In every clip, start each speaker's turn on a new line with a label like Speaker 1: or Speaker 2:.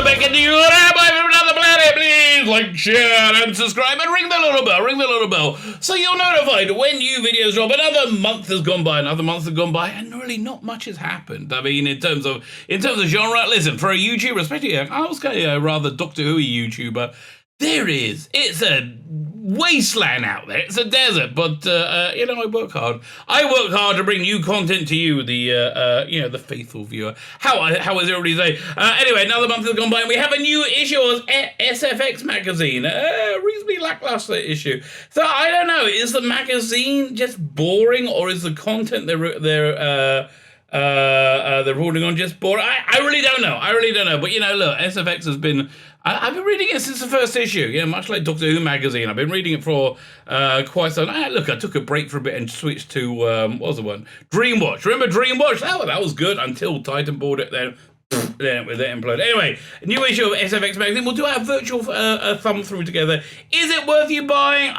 Speaker 1: beckon to you, Rabbi from another planet. Please like, share, and subscribe, and ring the little bell, so you're notified when new videos drop. Another month has gone by, and really not much has happened. I mean, in terms of genre, listen, for a YouTuber, especially, I was kind of rather Doctor Who YouTuber, it's a wasteland out there. It's a desert, but I work hard. I work hard to bring new content to you, the faithful viewer. How is everybody say? Anyway, another month has gone by, and we have a new issue of SFX Magazine. Reasonably lackluster issue. So I don't know. Is the magazine just boring, or is the content they're reporting on just boring? I really don't know. But look, SFX has been. I've been reading it since the first issue, much like Doctor Who magazine. I've been reading it for quite some time. Look, I took a break for a bit and switched to, what was the one? Dreamwatch. Remember Dreamwatch? That was good until Titan bought it, then it imploded. Anyway, a new issue of SFX Magazine. We'll do our virtual thumb through together. Is it worth you buying?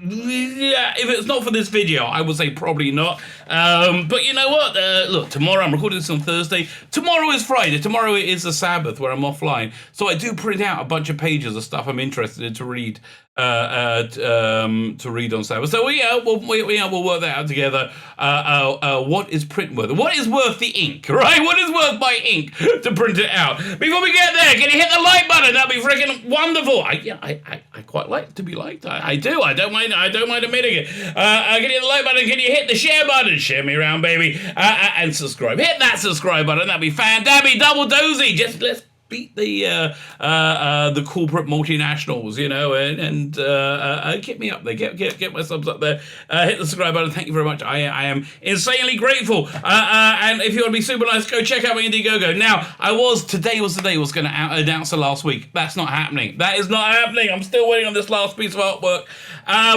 Speaker 1: Yeah, if it's not for this video, I would say probably not. But you know what? Look, tomorrow, I'm recording this on Thursday. Tomorrow is Friday. Tomorrow is the Sabbath where I'm offline. So I do print out a bunch of pages of stuff I'm interested in to read. To read on Sabbath. So we'll work that out together. What is print worth? What is worth the ink, right? What is worth my ink to print it out? Before we get there, can you hit the like button? That'd be freaking wonderful. I quite like to be liked. I do. I don't mind admitting it. Can you hit the like button? Can you hit the share button? Share me around, baby. And subscribe. Hit that subscribe button. That'd be fantastic. Double dozy. Just let's beat the corporate multinationals, and get me up there, get my subs up there, hit the subscribe button. Thank you very much. I am insanely grateful. And if you want to be super nice, go check out my Indiegogo. Now, today was the day I was going to announce it last week. That's not happening. That is not happening. I'm still waiting on this last piece of artwork.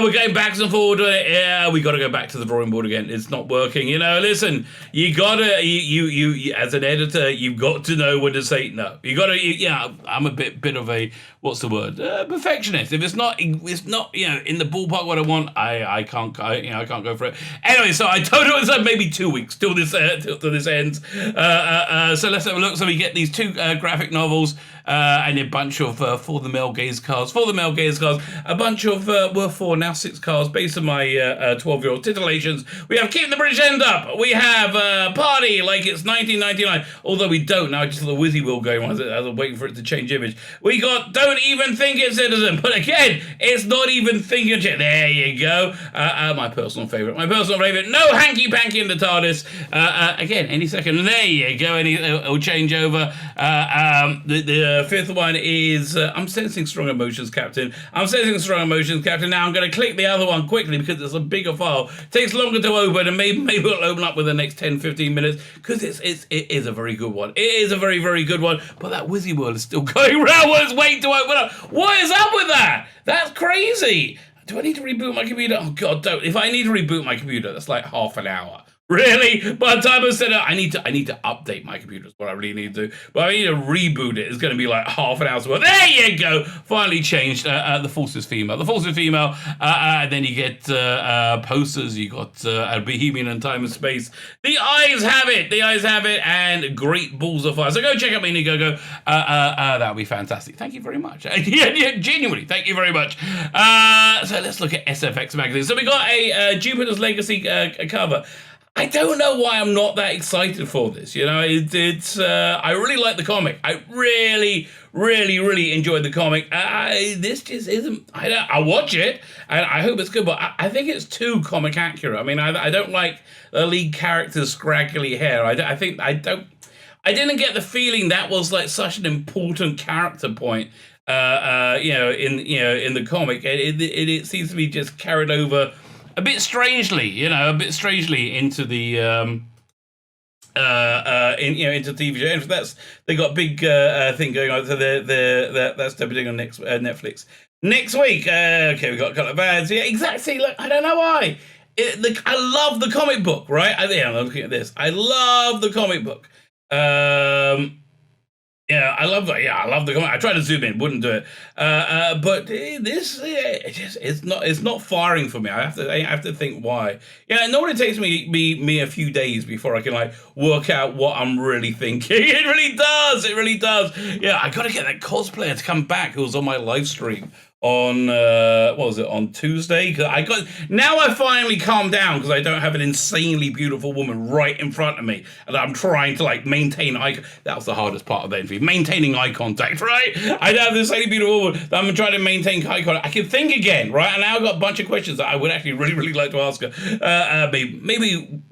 Speaker 1: We're going backwards and forward. We got to go back to the drawing board again. It's not working. Listen, you gotta, you as an editor, you've got to know when to say no. You got to, I'm a bit of a, what's the word? Perfectionist. If it's not, in the ballpark what I want, I can't go for it. Anyway, so I told it maybe 2 weeks till this ends. So let's have a look. So we get these two graphic novels. And a bunch of For the Male Gaze cards. A bunch of, 4, now 6 cards, based on my 12-year-old titillations. We have Keep the British End Up. We have Party Like It's 1999. Although we don't now, just the Wizzy Wheel going on as I'm waiting for it to change image. We got Don't Even Think It, Citizen. But again, it's not even thinking it. There you go. My personal favourite. No Hanky Panky in the TARDIS. Again, any second. There you go. It'll change over. The fifth one is I'm sensing strong emotions, Captain. Now I'm going to click the other one quickly because it's a bigger file. It takes longer to open, and maybe it'll open up within the next 10-15 minutes because it is a very good one. It is a very, very good one. But that Wizzy World is still going around while it's waiting to open up. What is up with that? That's crazy. Do I need to reboot my computer? Oh God, don't. If I need to reboot my computer, that's like half an hour. Really? By the time I said it, I need to update my computer is what I really need to do. But I need to reboot it. It's going to be like half an hour's worth. There you go. Finally changed. The Force is female. And then you get posters. You got a Bohemian and Time and Space. The eyes have it. And great balls of fire. So go check out my Indiegogo. That would be fantastic. Thank you very much. yeah, genuinely. Thank you very much. So let's look at SFX Magazine. So we got a Jupiter's Legacy cover. I don't know why I'm not that excited for this. It's I really like the comic. I really, really, really enjoyed the comic. This just isn't. I watch it and I hope it's good, but I think it's too comic accurate. I mean, I don't like the lead character's scraggly hair. I didn't get the feeling that was like such an important character point. In the comic, it seems to be just carried over. A bit strangely into the into TV show. And that's they got a big thing going on. So that's debuting on Netflix next week. Okay, we got a couple of ads. Yeah, exactly. Look, I don't know why. I love the comic book, right? I'm looking at this. I love the comic book. Yeah, I love that. Yeah, I love the comment. I tried to zoom in, wouldn't do it. But this, it's not firing for me. I have to think why. Yeah, it normally takes me a few days before I can like work out what I'm really thinking. It really does. It really does. Yeah, I got to get that cosplayer to come back who was on my live stream on what was it, on Tuesday? Because I finally calmed down because I don't have an insanely beautiful woman right in front of me, and I'm trying to like maintain eye. That was the hardest part of the interview, maintaining eye contact. Right, I have this insanely beautiful woman that I'm trying to maintain eye contact. I can think again, right, and now I've got a bunch of questions that I would actually really like to ask her. Maybe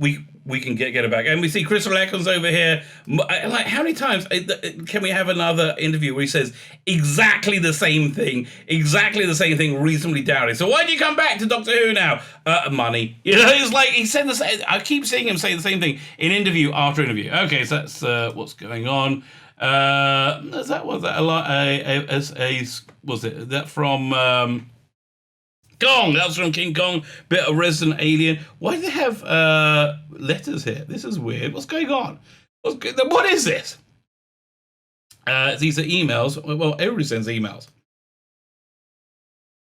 Speaker 1: we can get her back. And we see Crystal Eccles over here. Like, how many times can we have another interview where he says exactly the same thing reasonably doubtly? So why do you come back to Doctor Who now? Money. You know, it's like he said the same. I keep seeing him say the same thing in interview after interview. Okay, so that's what's going on. Was that from Kong? That was from King Kong. Bit of Resident Alien. Why do they have letters here? This is weird. What's going on? What is this? These are emails. Well, everybody sends emails.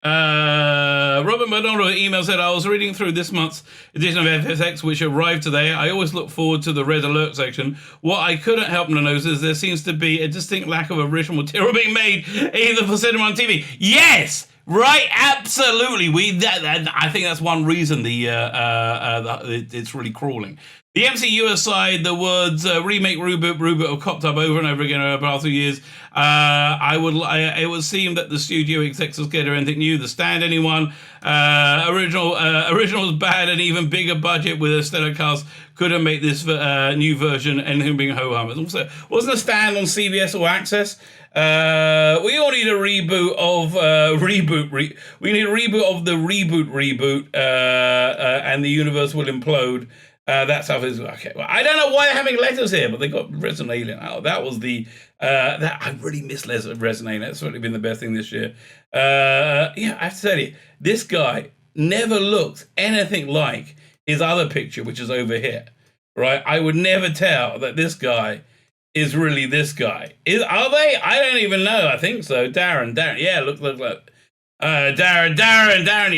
Speaker 1: Robert McDonald email said, I was reading through this month's edition of SFX, which arrived today. I always look forward to the red alert section. What I couldn't help but notice is there seems to be a distinct lack of original material being made, either for cinema and TV. Yes! Right, absolutely. I think that's one reason it's really crawling. The MCU aside, the words remake, reboot have cropped up over and over again over the past few years. It would seem that the studio execs will get anything new. The Stand, anyone? Original was bad, and even bigger budget with a stellar cast couldn't make this new version anything being ho-hum. Also, wasn't The Stand on CBS All Access? We all need a reboot of we need a reboot of the reboot, and the universe will implode. That stuff is okay. Well, I don't know why they're having letters here, but they got Resident Alien. Oh, that was the that I really miss Resident Alien. That's certainly been the best thing this year. Yeah, I have to tell you, this guy never looked anything like his other picture, which is over here. Right? I would never tell that this guy is really this guy. Are they? I don't even know. I think so. Darren. Yeah, look. Darren,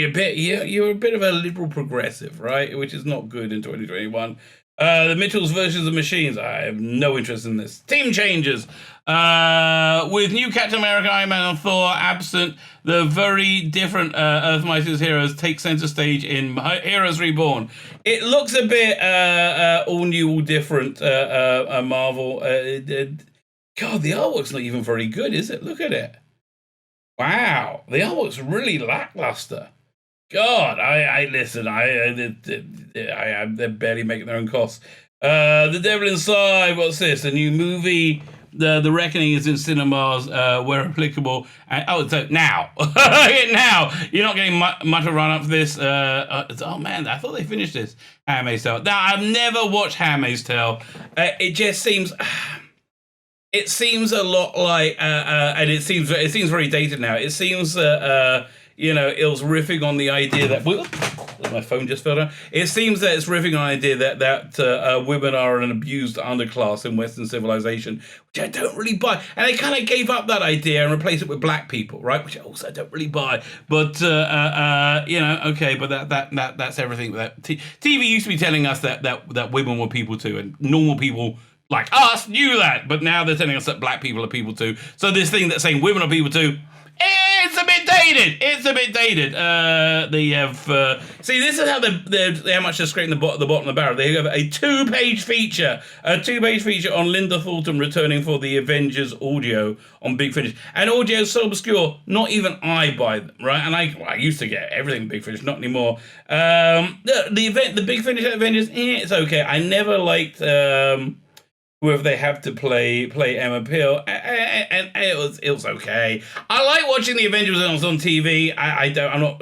Speaker 1: you're a bit of a liberal progressive, right? Which is not good in 2021. The Mitchells versions of machines. I have no interest in this. Team changes. With new Captain America, Iron Man, and Thor absent, the very different Earth-Mightiest heroes take center stage in Heroes Reborn. It looks a bit all new, all different Marvel. God, the artwork's not even very good, is it? Look at it. Wow, the artwork's really lackluster. God, they're barely making their own costs. The Devil Inside, what's this? A new movie. The Reckoning is in cinemas where applicable. So now, now you're not getting much of a run up for this. Oh man, I thought they finished this Handmaid's Tale. Now I've never watched Handmaid's Tale. It just seems. It seems a lot like, and it seems very dated now. It seems, it was riffing on the idea that my phone just fell down. It seems that it's riffing on the idea that women are an abused underclass in Western civilization, which I don't really buy. And they kind of gave up that idea and replaced it with black people, right? Which I also don't really buy. But okay, but that's everything. TV used to be telling us that women were people too, and normal people like us knew that, but now they're telling us that black people are people too. So this thing that's saying women are people too, it's a bit dated. They have see, this is how how much they're scraping the bottom of the barrel. They have a two-page feature on Linda Thornton returning for the Avengers audio on Big Finish. And audio is so obscure, not even I buy them, right? And I used to get everything Big Finish, not anymore. The Big Finish Avengers, it's okay. I never liked whether they have to play Emma Peel, and it was okay. I like watching the Avengers when it's on TV. I'm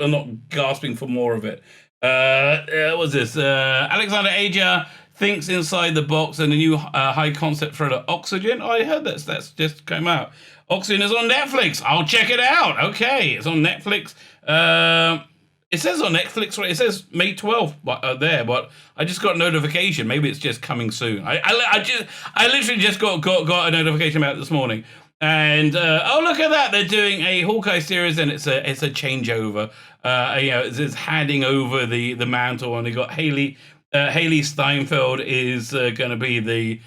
Speaker 1: not gasping for more of it. What was this? Alexander Aja thinks inside the box and the new high concept thriller Oxygen. I heard that's just come out. Oxygen is on Netflix. I'll check it out. Okay, it's on Netflix. It says on Netflix, right? It says May 12th there, but I just got a notification. Maybe it's just coming soon. I literally just got a notification about it this morning. And oh, look at that! They're doing a Hawkeye series, and it's a changeover. It's handing over the mantle, and they got Haley Steinfeld is going to be the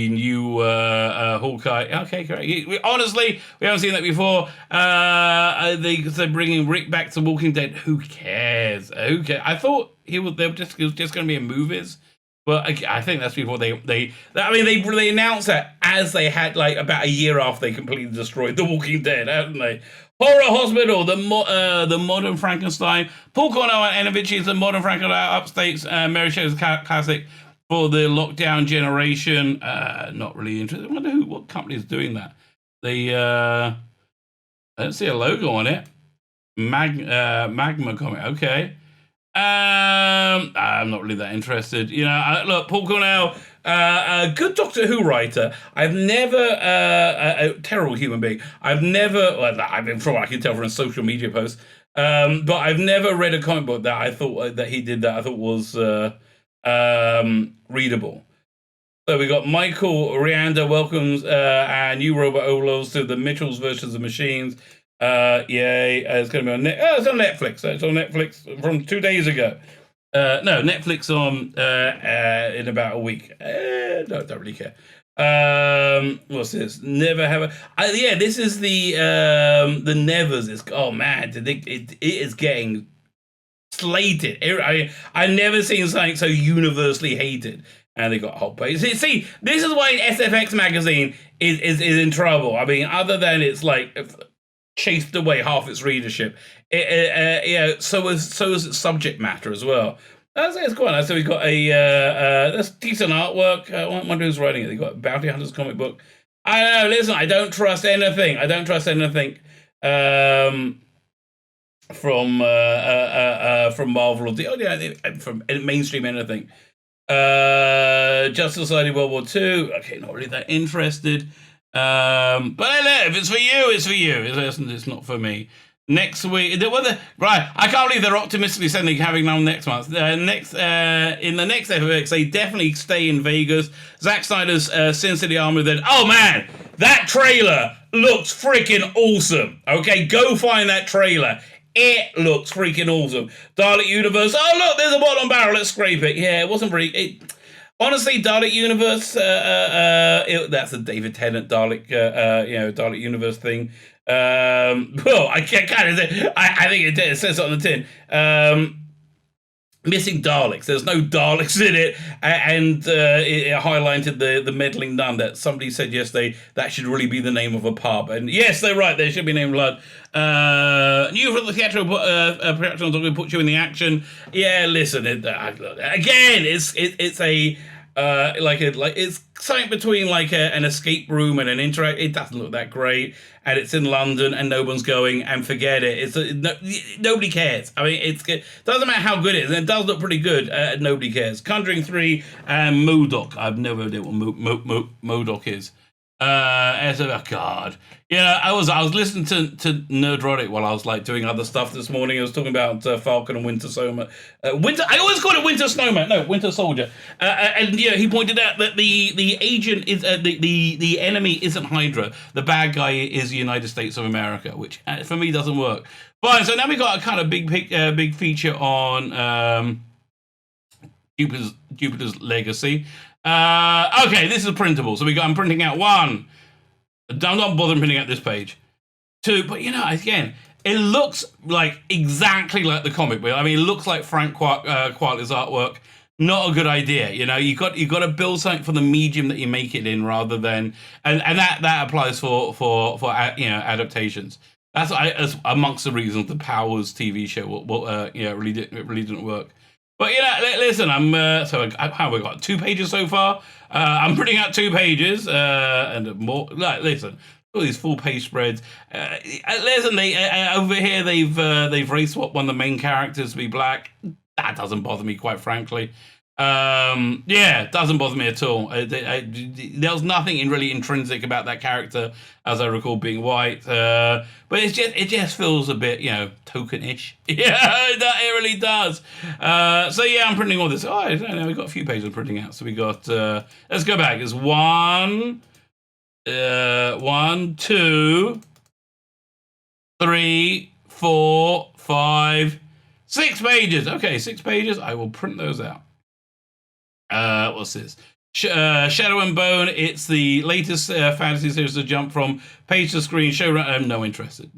Speaker 1: new Hawkeye. Okay, great. Honestly, we haven't seen that before. They're bringing Rick back to Walking Dead. Who cares? Who cares? I thought it was just going to be in movies. But I think that's before they announced that as they had like about a year after they completely destroyed The Walking Dead, haven't they? Horror Hospital, the Modern Frankenstein. Paul Cornell and Enovich is the Modern Frankenstein upstates Mary Shelley's classic for the lockdown generation. Not really interested. I wonder what company is doing that. I don't see a logo on it. Magma comic. Okay. I'm not really that interested. Look, Paul Cornell, a good Doctor Who writer. I've never, a terrible human being. I've never, I've been from, I can tell from a social media post, but I've never read a comic book that I thought that he did that I thought was readable. So we got Michael Rianda welcomes our new robot overlords to the Mitchells versus the Machines. Yay! It's going to be on it's on Netflix. It's on Netflix from 2 days ago. No, Netflix on in about a week. No, don't really care. What's this? Never have a. This is the Nevers. Oh man, it is getting slated. I never seen something so universally hated. And they got a whole page. See, this is why SFX Magazine is in trouble. I mean, other than it's like chased away half its readership. So is its subject matter as well. It's quite nice. So we got that's decent artwork. I wonder who's writing it. They got Bounty Hunters comic book. I don't know. Listen, I don't trust anything. From Marvel or from mainstream anything. Justice Society World War II. Okay, not really that interested. But if it's for you, it's for you. It's not for me. Next week, right? I can't believe they're optimistically saying they're having on next month. In the next FX, they definitely stay in Vegas. Zack Snyder's Sin City Armor. Then, oh man, that trailer looks freaking awesome. Okay, go find that trailer. It looks freaking awesome. Dalek Universe. Oh look, there's a bottom barrel. Let's scrape it. Yeah, it wasn't really. Honestly, Dalek Universe. That's a David Tennant Dalek. Dalek Universe thing. Well, I can't kind of say. I think it says it on the tin. Missing Daleks. There's no Daleks in it, and it highlighted the meddling nun that somebody said yesterday that should really be the name of a pub. And yes, they're right. They should be named Blood. New from the theatrical production will put you in the action. Yeah, listen. Again, it's a. It's something between an escape room and an interact. It doesn't look that great, and it's in London, and no one's going. And forget it. Nobody cares. I mean, it doesn't matter how good it is, and it does look pretty good. Nobody cares. Conjuring 3 and MODOK. I've never idea what MODOK is. God. I was listening to Nerdrotic while I was doing other stuff this morning. I was talking about Falcon and Winter Soldier. I always call it Winter Snowman. No, Winter Soldier. And he pointed out that the agent is the enemy isn't Hydra. The bad guy is the United States of America, which for me doesn't work. Fine. So now we got a kind of big feature on Jupiter's Legacy. Okay, this is printable. So I'm printing out 1. I'm not bothering printing out this page. 2, but again, it looks exactly like the comic book. I mean, it looks like Frank Quitely's artwork. Not a good idea. You got to build something for the medium that you make it in, rather than and that applies for adaptations. That's amongst the reasons the Powers TV show really didn't work. But listen, how have we got 2 pages so far? I'm printing out 2 pages and more. Listen, all these full-page spreads. Listen, over here they've race swapped one of the main characters to be black. That doesn't bother me, quite frankly. Yeah, it doesn't bother me at all. There was nothing really intrinsic about that character, as I recall, being white. But it just feels a bit, token-ish. Yeah, it really does. So yeah, I'm printing all this. Oh, I don't know. We've got a few pages of printing out. So we got. Let's go back. It's 1, 2, 3, 4, 5, 6 pages. Okay, 6 pages. I will print those out. What's this? Shadow and Bone. It's the latest fantasy series to jump from page to screen. Showrunner. I'm no interested.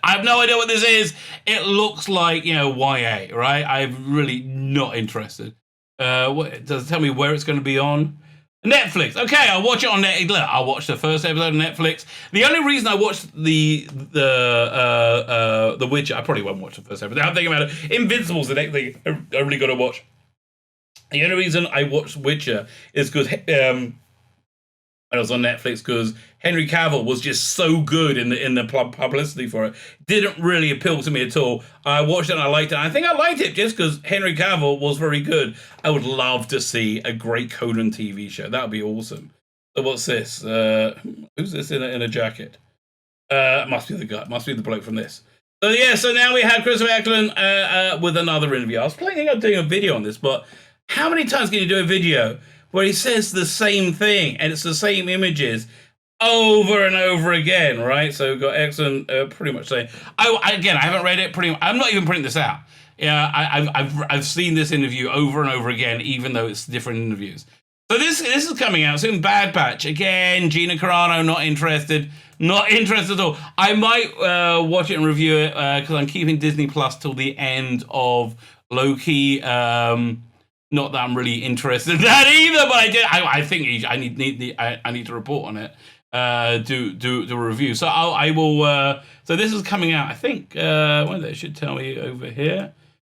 Speaker 1: I have no idea what this is. It looks like YA, right? I'm really not interested. What does it tell me where it's going to be on? Netflix. Okay, I'll watch it on Netflix. Look, I'll watch the first episode of Netflix. The only reason I watched the Witcher, I probably won't watch the first episode. I'm thinking about it. Invincible's the next thing I really got to watch. The only reason I watched Witcher is because when I was on Netflix, because Henry Cavill was just so good in the publicity for it. Didn't really appeal to me at all. I watched it and I liked it. I think I liked it just because Henry Cavill was very good. I would love to see a great Conan TV show. That would be awesome. So what's this? Who's this in a jacket? Must be the guy. Must be the bloke from this. So yeah. So now we have Christopher Eccleston with another interview. I was planning on doing a video on this, but how many times can you do a video where he says the same thing and it's the same images over and over again, right? So we've got Eccleston pretty much saying, I haven't read it. I'm not even printing this out. Yeah, I've seen this interview over and over again, even though it's different interviews. So this is coming out soon. Bad Batch again. Gina Carano, not interested. Not interested at all. I might watch it and review it because I'm keeping Disney Plus till the end of Loki. Not that I'm really interested in that either, but I think I need to report on it. Do a review. So I will. So this is coming out. I think. Well, they should tell me over here.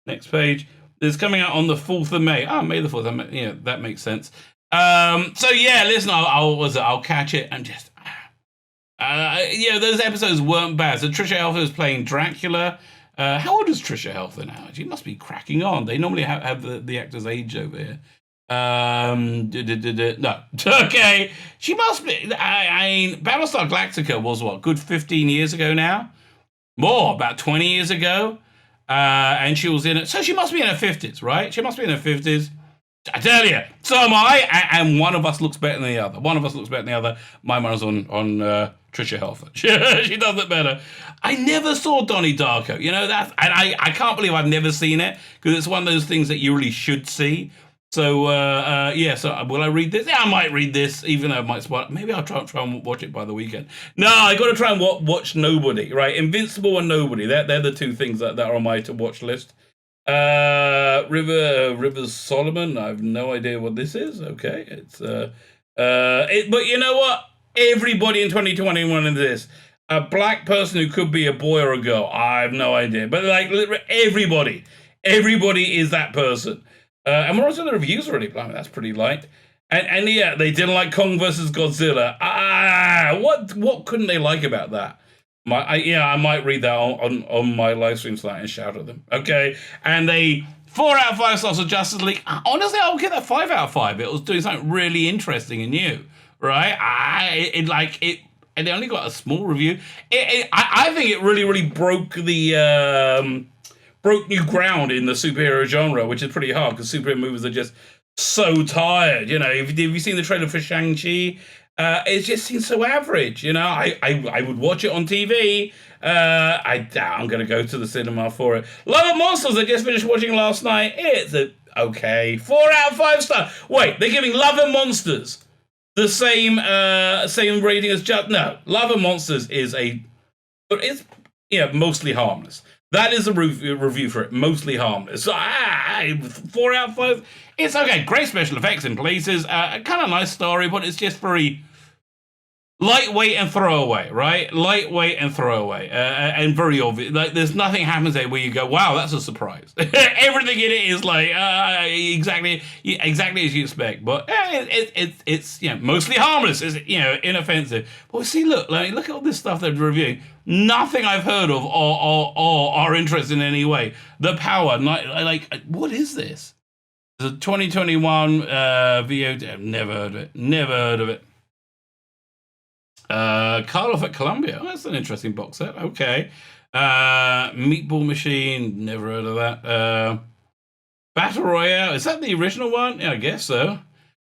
Speaker 1: Next page. It's coming out on the 4th of May. Oh, May the 4th. Yeah, that makes sense. So yeah, listen. I'll catch it and just. Those episodes weren't bad. So Trisha Helfer is playing Dracula. How old is Trisha Helfer now? She must be cracking on. They normally have the actor's age over here. No. Okay. She must be. I mean, Battlestar Galactica was what? Good 15 years ago now? More, about 20 years ago. And she was in it. So she must be in her 50s, right? She must be in her 50s. I tell you, so am I, and one of us looks better than the other. My mind's on Trisha Helfer. She does it better. I never saw Donnie Darko. I can't believe I've never seen it because it's one of those things that you really should see. So so will I read this? Yeah, I might read this, even though it might spoil. Maybe I'll try and watch it by the weekend. No, I got to try and watch Nobody. Right, Invincible and Nobody. They're the two things that are on my to watch list. Rivers Solomon. I have no idea what this is. Okay, it's but you know what? Everybody in 2021 is this. A black person who could be a boy or a girl. I have no idea. But like everybody is that person. And we're also the reviews already. I mean, that's pretty light. And yeah, they didn't like Kong versus Godzilla. What couldn't they like about that? I might read that on my live stream tonight and shout at them. Okay, and they 4 out of 5 stars of Justice League. Honestly, I'll give that 5 out of 5. It was doing something really interesting and new, right? And they only got a small review. I think it really broke new ground in the superhero genre, which is pretty hard because superhero movies are just so tired. Have you seen the trailer for Shang-Chi? It just seems so average, I would watch it on TV. I doubt I'm going to go to the cinema for it. Love and Monsters, I just finished watching last night. It's okay. 4 out of 5 stars. Wait, they're giving Love and Monsters the same rating as No, Love and Monsters is mostly harmless. That is a review for it. Mostly harmless. So, 4 out of 5. It's okay. Great special effects in places. Kind of nice story, but it's just very lightweight and throwaway, right? Lightweight and throwaway. And very obvious. Like, there's nothing happens there where you go, wow, that's a surprise. Everything in it is like exactly as you expect. But it's mostly harmless. It's inoffensive. But see, look at all this stuff they're reviewing. Nothing I've heard of or are interested in any way. The Power, like what is this? There's a 2021 VOD. Never heard of it. Never heard of it. Karloff at Columbia. Oh, that's an interesting box set. Okay. Meatball Machine. Never heard of that. Battle Royale. Is that the original one? Yeah, I guess so.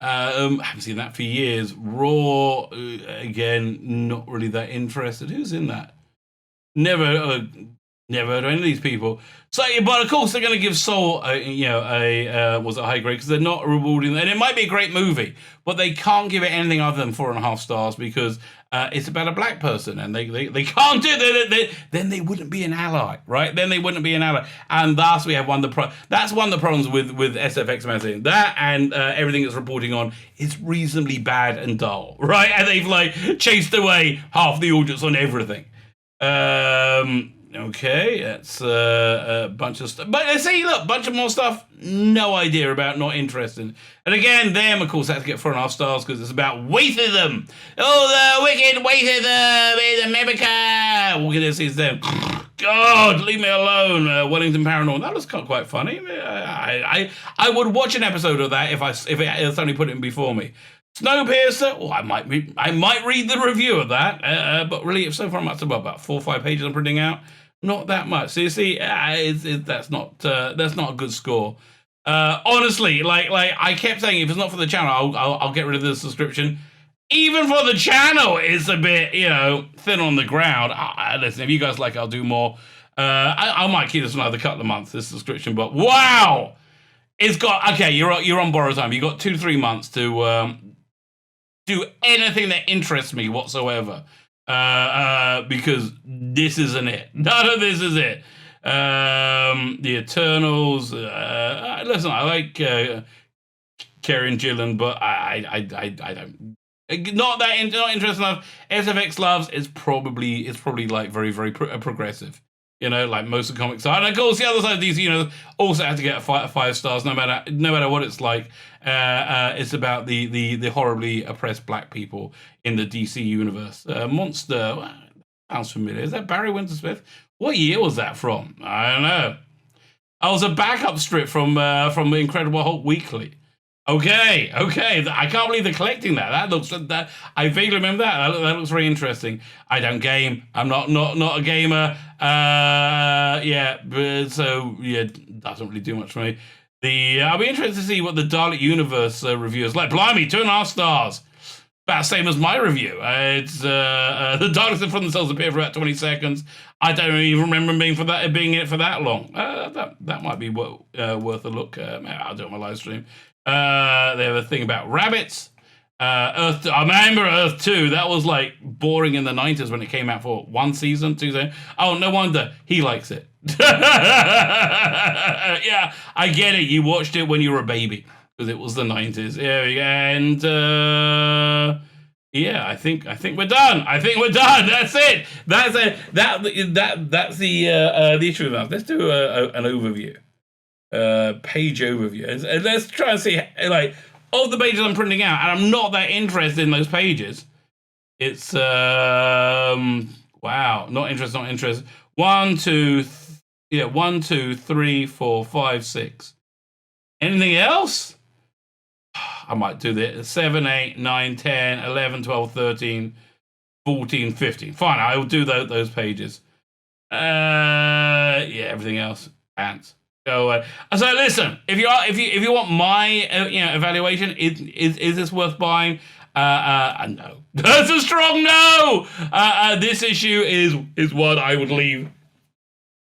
Speaker 1: I haven't seen that for years. Raw. Again, not really that interested. Who's in that? Never heard of any of these people. So, but of course, they're going to give Soul, was it high grade because they're not rewarding. And it might be a great movie, but they can't give it anything other than 4.5 stars because it's about a black person, and they can't do it. Then they wouldn't be an ally, right? Then they wouldn't be an ally, and thus we have that's one of the problems with SFX Magazine. That and everything it's reporting on is reasonably bad and dull, right? And they've chased away half the audience on everything. Okay, that's a bunch of stuff. But see, look, bunch of more stuff. No idea about, not interested. And again, them, of course, had to get 4.5 stars because it's about Waithism. Oh, the wicked Waithism in America. What can I see them? God, leave me alone. Wellington Paranormal. That was quite funny. I would watch an episode of that if somebody put it in before me. Snowpiercer. Oh, I might read the review of that. But really, so far I'm up to about 4 or 5 pages I'm printing out. Not that much. So you see, that's not a good score. Honestly, like I kept saying, if it's not for the channel, I'll get rid of the subscription. Even for the channel, it's a bit thin on the ground. Listen, if you guys like, I'll do more. I might keep this another couple of months, this subscription. But wow, it's got okay. You're on borrowed time. You got 2 to 3 months to do anything that interests me whatsoever. Because this isn't it. None of this is it. The Eternals. Listen, I like Kerry and Gillen, but I don't. Not interested enough. SFX loves is probably like very very progressive. Like most of the comics are. And of course, the other side of these, also have to get 5 stars, no matter what it's like. It's about the horribly oppressed black people in the DC universe. Monster, sounds familiar. Is that Barry Wintersmith? What year was that from? I don't know. I was a backup strip from Incredible Hulk Weekly. Okay. I can't believe they're collecting that. That I vaguely remember that. That looks very interesting. I don't game. I'm not a gamer. Doesn't really do much for me. I'll be interested to see what the Dalek Universe review is like. Blimey, 2.5 stars. About the same as my review. It's the Daleks in front of themselves appear for about 20 seconds. I don't even remember being in it for that long. That might be worth a look. I'll do it on my live stream. They have a thing about rabbits. Earth. I remember Earth 2. That was boring in the 90s when it came out for 1 season, 2 seasons. Oh, no wonder he likes it. Yeah, I get it. You watched it when you were a baby because it was the 90s. And I think we're done. That's it. That's the issue with that. Let's do an overview. Page overview. And let's try and see of the pages I'm printing out, and I'm not that interested in those pages. It's wow, not interested. 1, 2, 3, 4, 5, 6. Anything else? I might do this. 7, 8, 9, 10, 11, 12, 13, 14, 15. Fine, I will do those pages. Everything else. Ants. Go away. So listen, if you want my evaluation, is this worth buying? No. That's a strong no. This issue is one I would leave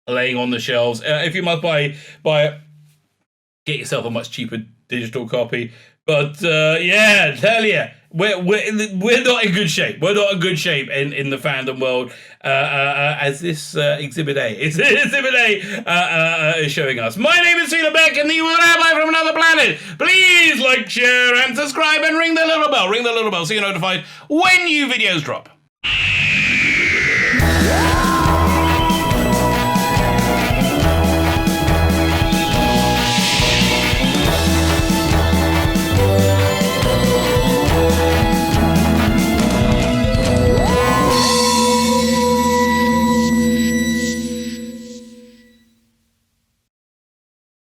Speaker 1: laying on the shelves. If you must buy it, get yourself a much cheaper digital copy. But tell you, we're not in good shape. We're not in good shape in the fandom world, as this Exhibit A. Exhibit A is showing us. My name is Sheila Beck, and you are Rabbi from another planet. Please like, share, and subscribe, and ring the little bell. Ring the little bell so you're notified when new videos drop.